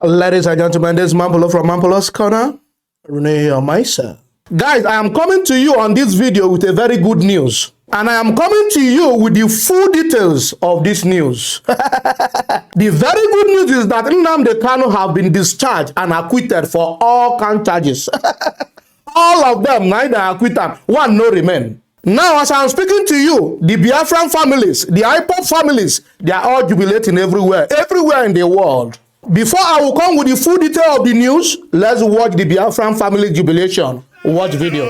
Ladies and gentlemen, this is Mampolo from Mampolo's Corner. Rene here myself. Guys, I am coming to you on this video with a very good news. And I am coming to you with the full details of this news. The very good news is that Nnamdi Kanu have been discharged and acquitted for all count charges. All of them, neither acquitted, one no remain. Now, as I am speaking to you, the Biafran families, the IPOP families, they are all jubilating everywhere in the world. Before I will come with the full detail of the news, let's watch the Biafran family jubilation. Watch video.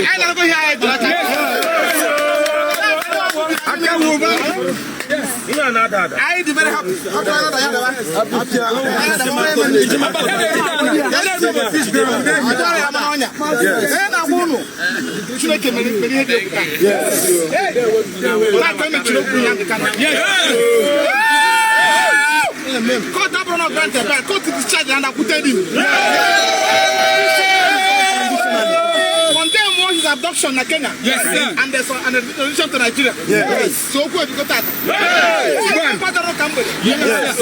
I am very happy. Abduction in Kenya, yes, and there's an addition to Nigeria. Yes. So who have you got that? Yes.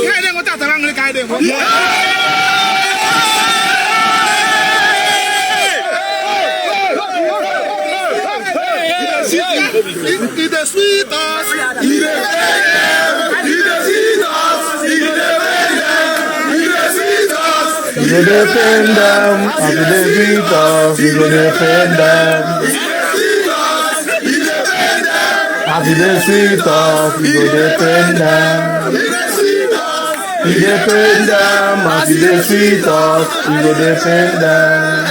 We go defend them, after they beat us, we go defend them. After they sweet us, we go defend them. We defend them, after they sweet us, we go defend them.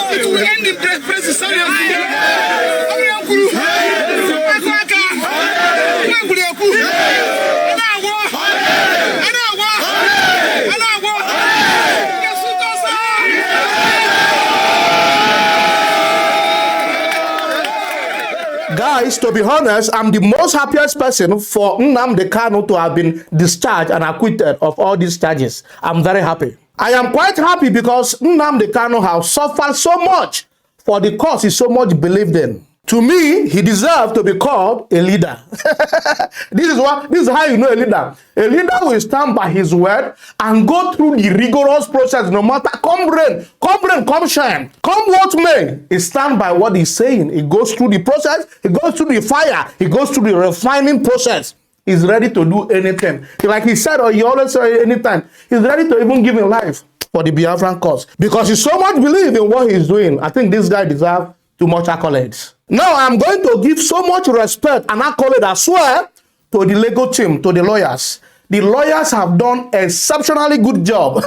It will end in press. Guys, to be honest, I'm the most happiest person for Nnamdi Kanu to have been discharged and acquitted of all these charges. I'm very happy. I am quite happy because Nnamdi Kanu has suffered so much for the cause he so much believed in. To me, he deserves to be called a leader. This is how you know a leader. A leader will stand by his word and go through the rigorous process, no matter come rain, come shine, come what may. He stands by what he's saying. He goes through the process, he goes through the fire, he goes through the refining process. He's ready to do anything. Like he said, or he always say anytime, he's ready to even give his life for the Biafran cause. Because he so much believes in what he's doing. I think this guy deserves too much accolades. Now I'm going to give so much respect and accolade as well to the legal team, to the lawyers. The lawyers have done an exceptionally good job.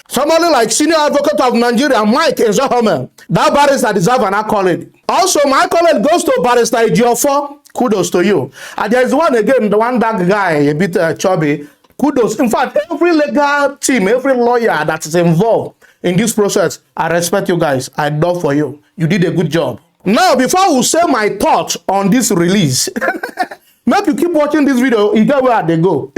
Somebody like Senior Advocate of Nigeria, Mike Ezohome, that barrister deserves an accolade. Also, my accolade goes to Barrister Ejiofor. Kudos to you. And there's one again, the one dark guy, a bit chubby. Kudos. In fact, every legal team, every lawyer that is involved in this process, I respect you guys. I love for you. You did a good job. Now, before we say my thoughts on this release, make you keep watching this video, you get where they go.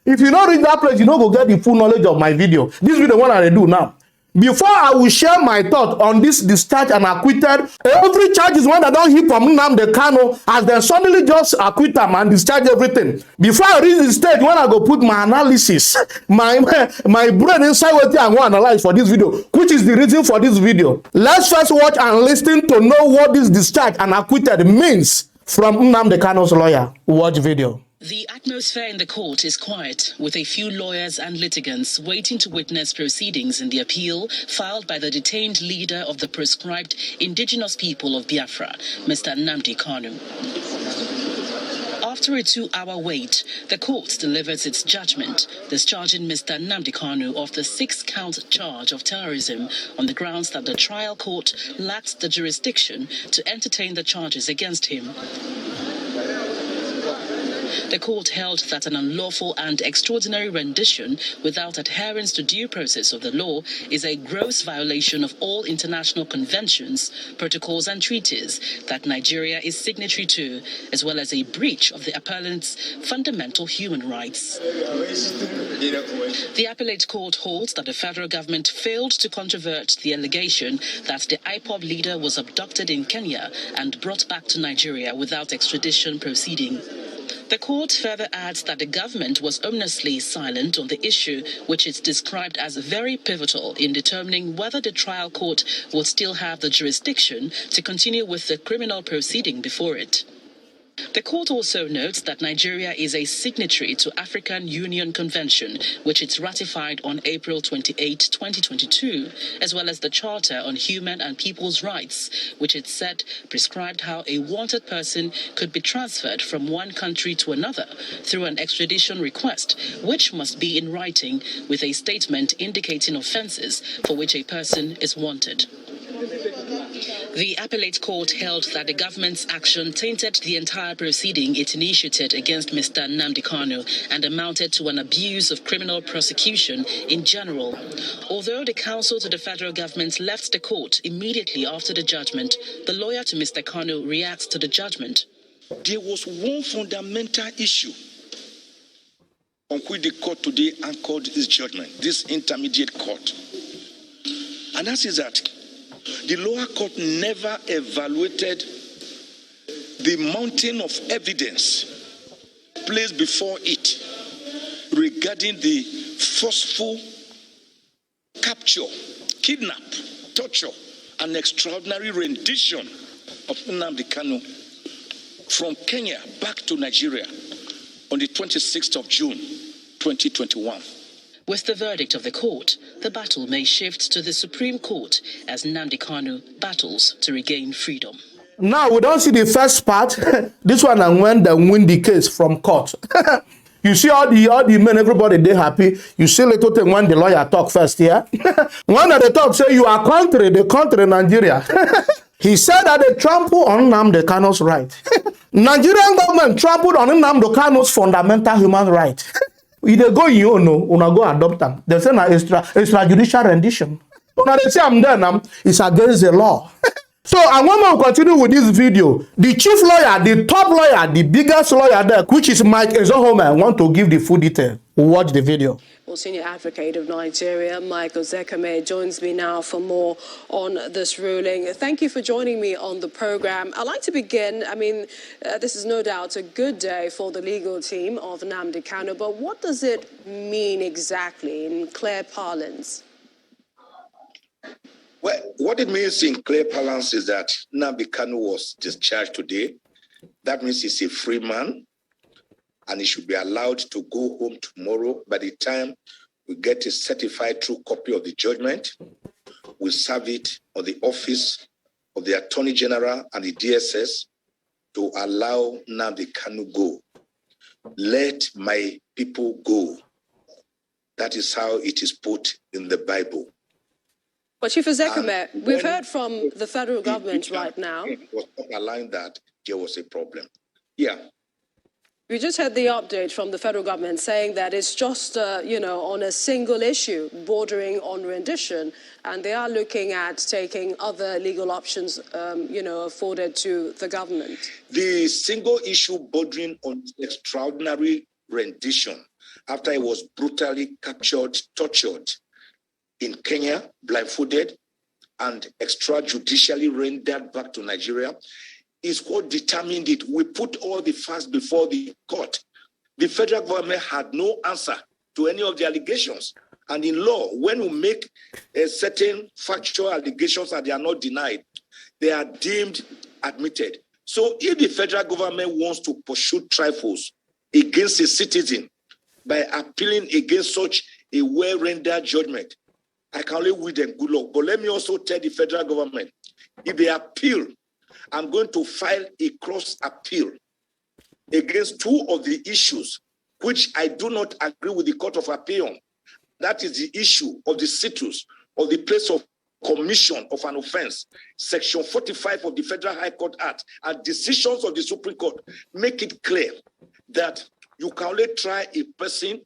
If you don't reach that place, you don't go get the full knowledge of my video. This video, what I do now. Before I will share my thought on this discharged and acquitted, every charge is one that don't hit from Nnamdi Kanu, as they suddenly just acquit them and discharge everything. Before I reach the stage, when I go put my analysis, my brain inside what I want to analyze for this video, which is the reason for this video. Let's first watch and listen to know what this discharged and acquitted means from Nnamdi Kanu's lawyer. Watch video. The atmosphere in the court is quiet, with a few lawyers and litigants waiting to witness proceedings in the appeal filed by the detained leader of the proscribed indigenous people of Biafra, Mr. Nnamdi Kanu. After a 2-hour wait, the court delivers its judgment, discharging Mr. Nnamdi Kanu of the 6-count charge of terrorism on the grounds that the trial court lacked the jurisdiction to entertain the charges against him. The court held that an unlawful and extraordinary rendition without adherence to due process of the law is a gross violation of all international conventions, protocols and treaties that Nigeria is signatory to, as well as a breach of the appellant's fundamental human rights. The appellate court holds that the federal government failed to controvert the allegation that the IPOB leader was abducted in Kenya and brought back to Nigeria without extradition proceeding. The court further adds that the government was ominously silent on the issue, which is described as very pivotal in determining whether the trial court will still have the jurisdiction to continue with the criminal proceeding before it. The court also notes that Nigeria is a signatory to African Union Convention, which it ratified on April 28, 2022, as well as the Charter on Human and People's Rights, which it said prescribed how a wanted person could be transferred from one country to another through an extradition request, which must be in writing with a statement indicating offences for which a person is wanted. The appellate court held that the government's action tainted the entire proceeding it initiated against Mr. Nnamdi Kanu and amounted to an abuse of criminal prosecution in general. Although the counsel to the federal government left the court immediately after the judgment, the lawyer to Mr. Kanu reacts to the judgment. There was one fundamental issue on which the court today anchored its judgment, this intermediate court. And that is that the lower court never evaluated the mountain of evidence placed before it regarding the forceful capture, kidnap, torture, and extraordinary rendition of Nnamdi Kanu from Kenya back to Nigeria on the 26th of June, 2021. With the verdict of the court, the battle may shift to the Supreme Court as Nnamdi Kanu battles to regain freedom. Now, we don't see the first part. This one and when they win the case from court. You see all the men, everybody, they happy. You see little thing when the lawyer talk first, yeah? One of the talk say, you are the country Nigeria. He said that they trample on Nnamdi Kanu's right. Nigerian government trampled on Nnamdi Kanu's fundamental human right. If they go, you know, una go adopt them. They say na extrajudicial rendition. When they say I'm there now, it's against the law. So, and one more will continue with this video. The chief lawyer, the top lawyer, the biggest lawyer there, which is Mike Ezohome, want to give the full detail. Watch the video. Well, senior advocate of Nigeria, Michael Zekame, joins me now for more on this ruling. Thank you for joining me on the program. I'd like to begin. I mean, this is no doubt a good day for the legal team of Nnamdi Kanu, but what does it mean exactly in clear parlance? Well, what it means in clear parlance is that Nnamdi Kanu was discharged today. That means he's a free man, and he should be allowed to go home tomorrow. By the time we get a certified true copy of the judgment, we'll serve it on the office of the Attorney General and the DSS to allow Nnamdi Kanu go. Let my people go. That is how it is put in the Bible. But Chief Zekame, we've heard from the federal government right now. Was not allowing that, there was a problem. Yeah. We just had the update from the federal government saying that it's just, on a single issue bordering on rendition, and they are looking at taking other legal options, afforded to the government. The single issue bordering on extraordinary rendition after he was brutally captured, tortured in Kenya, blindfolded, and extrajudicially rendered back to Nigeria, is what determined it. We put all the facts before the court. The federal government had no answer to any of the allegations. And in law, when we make certain factual allegations and they are not denied, they are deemed admitted. So if the federal government wants to pursue trifles against a citizen by appealing against such a well-rendered judgment, I can only wish them good luck. But let me also tell the federal government, if they appeal, I'm going to file a cross appeal against two of the issues which I do not agree with the Court of Appeal on. That is the issue of the situs of the place of commission of an offense. Section 45 of the Federal High Court Act and decisions of the Supreme Court make it clear that you can only try a person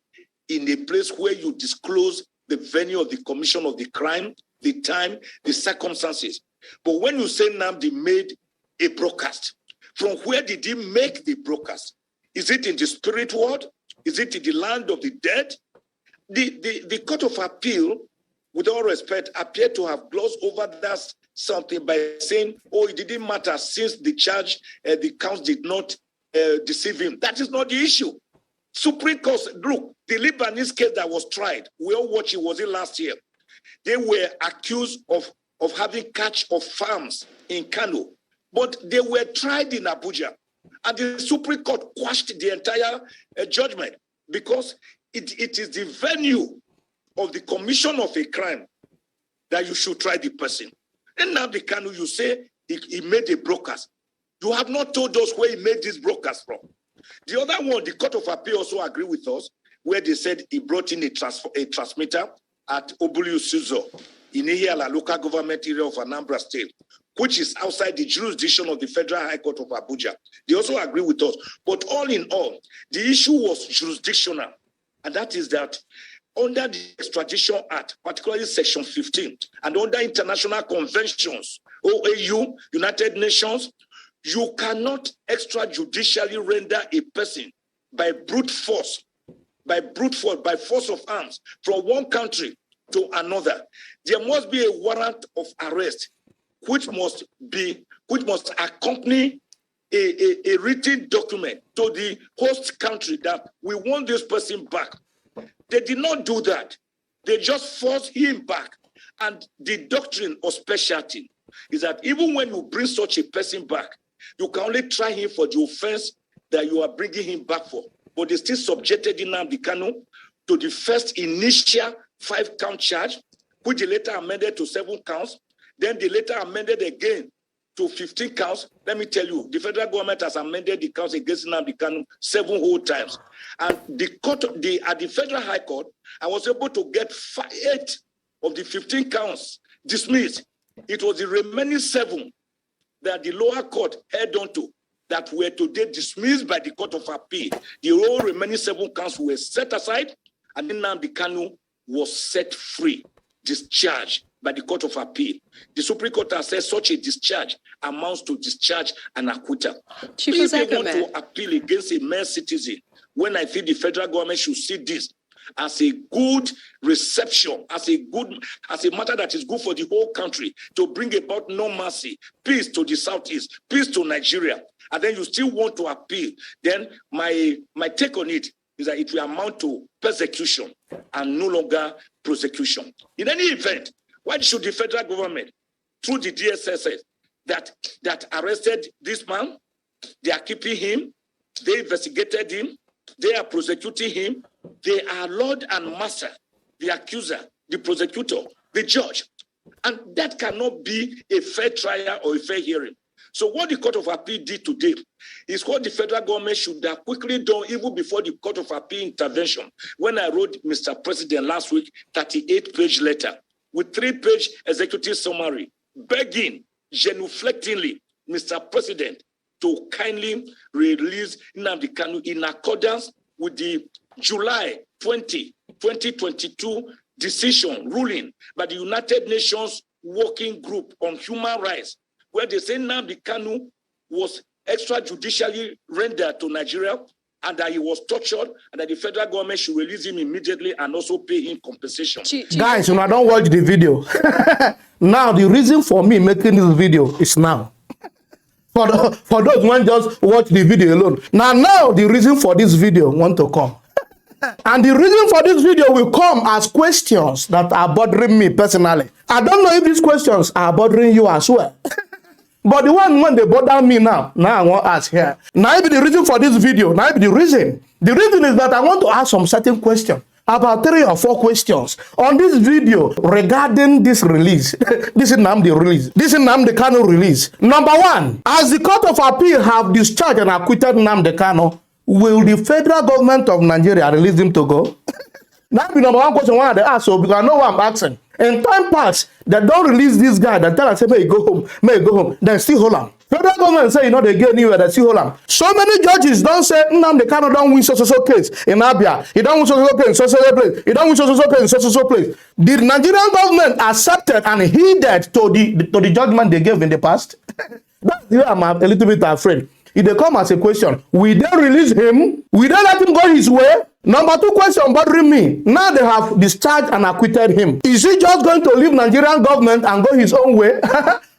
in a place where you disclose the venue of the commission of the crime, the time, the circumstances. But when you say Nnamdi made a broadcast, from where did he make the broadcast? Is it in the spirit world? Is it in the land of the dead? The Court of Appeal, with all respect, appeared to have glossed over that something by saying, oh, it didn't matter since the charge, the counts did not deceive him. That is not the issue. Supreme Court, look, the Lebanese case that was tried, we all watched it, was it last year? They were accused of having catch of farms in Kano, but they were tried in Abuja. And the Supreme Court quashed the entire judgment because it is the venue of the commission of a crime that you should try the person. And now the Kanu, you say he made a broadcast. You have not told us where he made this broadcast from. The other one, the Court of Appeal also agreed with us, where they said he brought in a transmitter at Obulu Suzo in Ihiala local government area of Anambra State, which is outside the jurisdiction of the Federal High Court of Abuja. They also agree with us. But all in all, the issue was jurisdictional. And that is that under the Extradition Act, particularly Section 15, and under international conventions, OAU, United Nations, you cannot extrajudicially render a person by brute force, by force of arms from one country to another. There must be a warrant of arrest, which must accompany a written document to the host country that we want this person back. They did not do that. They just forced him back. And the doctrine of specialty is that even when you bring such a person back, you can only try him for the offense that you are bringing him back for. But they still subjected Nnamdi Kanu to the first initial 5-count charge, which they later amended to 7 counts. Then they later amended again to 15 counts. Let me tell you, the federal government has amended the counts against Nnamdi Kanu 7 whole times. And the court, at the Federal High Court, I was able to get 8 of the 15 counts dismissed. It was the remaining 7 that the lower court held on to that were today dismissed by the Court of Appeal. The all remaining 7 counts were set aside, and then Nnamdi Kanu was set free, discharged by the Court of Appeal. The Supreme Court has said such a discharge amounts to discharge and acquittal. If they want to appeal against a mere citizen, when I think the federal government should see this as a good reception, as a matter that is good for the whole country, to bring about normalcy, peace to the Southeast, peace to Nigeria, and then you still want to appeal, then my take on it is that it will amount to persecution and no longer prosecution. In any event, why should the federal government, through the DSSS, that arrested this man, they are keeping him, they investigated him, they are prosecuting him, they are Lord and Master, the accuser, the prosecutor, the judge. And that cannot be a fair trial or a fair hearing. So what the Court of Appeal did today is what the federal government should have quickly done even before the Court of Appeal intervention. When I wrote Mr. President last week, 38-page letter with 3-page executive summary, begging genuflectingly Mr. President to kindly release Nnamdi Kanu in accordance with the July 2022 decision ruling by the United Nations Working Group on Human Rights, where they say Nnamdi Kanu was extrajudicially rendered to Nigeria and that he was tortured and that the federal government should release him immediately and also pay him compensation. Guys, when I don't watch the video, now the reason for me making this video is now. For those who want just watch the video alone. Now the reason for this video want to come. And the reason for this video will come as questions that are bothering me personally. I don't know if these questions are bothering you as well. But the one when they bother me now I want to ask here. Now the reason for this video, now the reason. The reason is that I want to ask some certain questions. About 3 or 4 questions on this video regarding this release. This is Nnamdi release. This is Nnamdi Kanu release. Number 1, as the Court of Appeal have discharged and acquitted Nnamdi Kanu, will the federal government of Nigeria release him to go? That be number 1 question I ask, so because I know what I'm asking. In time past, they don't release this guy. They tell us, say, may he go home, then still hold on. Federal government say, they get anywhere, they still hold on. So many judges don't say, Nnamdi Kanu don't win so case in Abia. He don't win so case in so place. He don't win so case in so place. The Nigerian government accepted and heeded to the judgment they gave in the past? That's the way I'm a little bit afraid. If they come as a question, will they release him? Will they let him go his way? Number 2 question bothering me. Now they have discharged and acquitted him. Is he just going to leave Nigerian government and go his own way?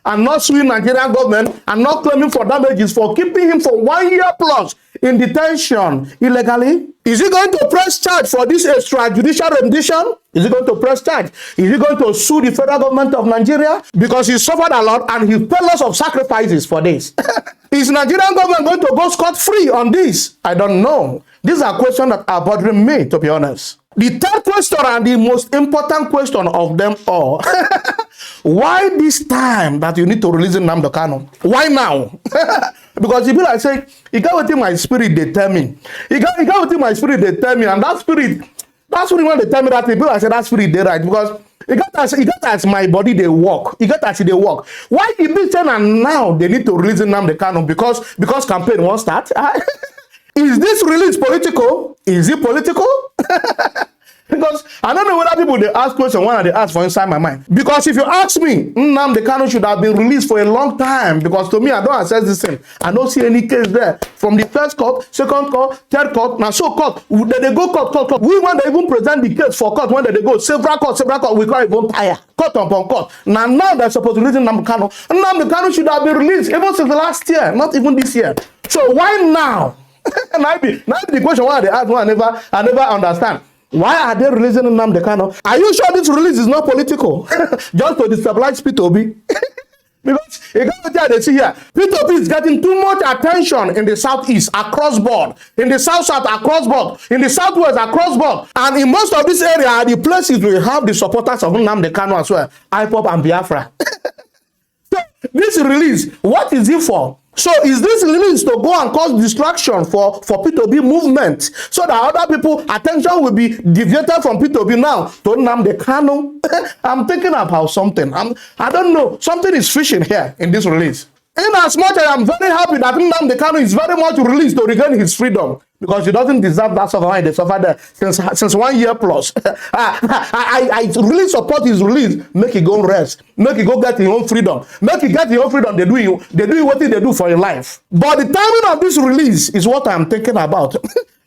And not suing Nigerian government and not claiming for damages for keeping him for 1 year plus in detention illegally? Is he going to press charge for this extrajudicial rendition? Is he going to press charge? Is he going to sue the federal government of Nigeria? Because he suffered a lot and he paid lots of sacrifices for this. Is Nigerian government going to go scot-free on this? I don't know. These are questions that are bothering me, to be honest. The 3rd question and the most important question of them all. Why this time that you need to release Nnamdi Kanu? Why now? Because if I say, he got within my spirit, they tell me. He got within my spirit, they tell me. And that spirit when they tell me that, people I say that spirit, they right. Because he got as my body, they walk. He got as they walk. Why he be saying and now they need to release Nnamdi Kanu? Because campaign won't start. Is this release political? Is it political? Because I don't know whether people they ask questions when they ask for inside my mind. Because if you ask me, Nnamdi Kanu should have been released for a long time. Because to me, I don't assess this thing. I don't see any case there. From the 1st court, 2nd court, 3rd court, now so court, they go court. We when they even present the case for court, when they go several court, we can't even tire. Court upon court. Now they're supposed to release Nnamdi Kanu. Nnamdi Kanu should have been released even since the last year, not even this year. So why now? Now the question why they ask one I never understand. Why are they releasing Nnamdi Kanu? Are you sure this release is not political? Just to destabilize P2B? Because you got to see here, P2B is getting too much attention in the southeast across board, in the south across board, in the southwest across board, and in most of this area, the places will have the supporters of Nnamdi Kanu as well, IPOB and Biafra. So this release, what is it for? So is this release to go and cause distraction for P2B movement so that other people attention will be deviated from P2B now to Nnamdi Kanu? I'm thinking about something. I don't know. Something is fishing here in this release. In as much as I am very happy that Nnamdi Kanu is very much released to regain his freedom, because he doesn't deserve that suffering they suffered there since 1 year plus. I really support his release. Make he go rest. Make he go get his own freedom. Make he get his own freedom. They do what they do for your life. But the timing of this release is what I'm thinking about.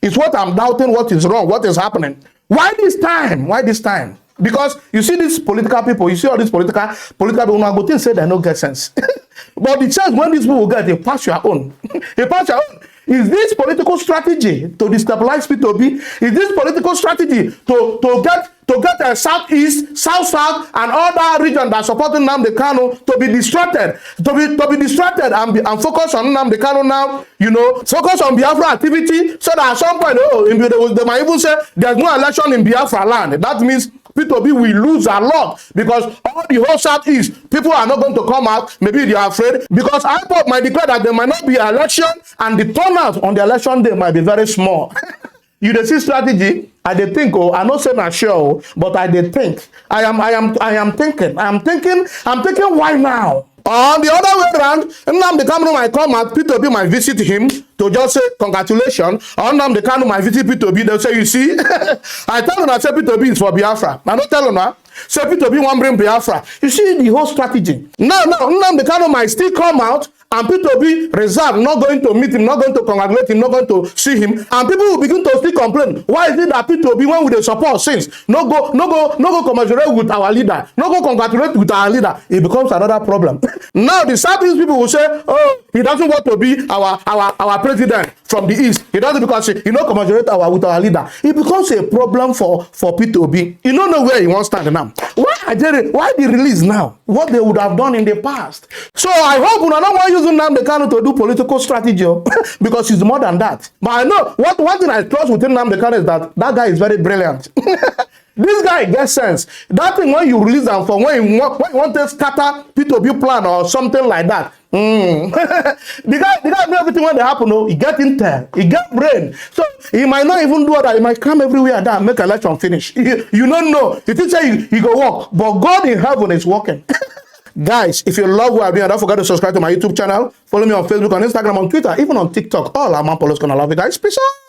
It's what I'm doubting. What is wrong? What is happening? Why this time? Why this time? Because you see these political people, you see all these political people now go to say they don't get sense. But the chance when these people will get, they pass your own. They pass your own. Is this political strategy to destabilize P2B? Is this political strategy to get a southeast, south, and other region that supporting Nnamdi Kanu to be distracted, and focus on Nnamdi Kanu now? You know, focus on Biafra activity, so that at some point, they might even say there's no election in Biafra land. That means P2B will lose a lot, because all the whole southeast people are not going to come out. Maybe they are afraid, because IPOB might declare that there might not be an election, and the turnout on the election day might be very small. You dey see strategy. I dey think, I not say not sure, but I dey think. I am thinking. Why now? On the other way around, Nnamdi Kanu might come at P2B might visit him to just say congratulations. Or Nnamdi Kanu might visit P2B. They'll say, you see, I tell you, I say P2B is for Biafra. I don't tell you now. Say P2B won't bring Biafra. You see the whole strategy. Now, Nnamdi Kanu might still come out, and P2B reserve, not going to meet him, not going to congratulate him, not going to see him, and people will begin to still complain. Why is it that P2B, when we dey support since, no go commiserate with our leader, no go congratulate with our leader? It becomes another problem. Now the Southeast people will say, oh, he doesn't want to be our president from the East. He doesn't, because he no commiserate with our leader. It becomes a problem for P2B. You don't know where he wants to stand now. Why the release now? What they would have done in the past. So I hope I don't want using Nnamdi Kanu to do political strategy, because he's more than that. But I know one thing I trust within Nnamdi Kanu is that guy is very brilliant. This guy gets sense. That thing when you release them for when you want to scatter P2B plan or something like that. The guy know everything when they happen. He get intel, he get brain. So he might not even do that. He might come everywhere and make election finish. You don't know. You think say he go work, but God in heaven is working. Guys, if you love what I'm doing, don't forget to subscribe to my YouTube channel. Follow me on Facebook, on Instagram, on Twitter, even on TikTok. All our Mampolos gonna love you guys. Peace out.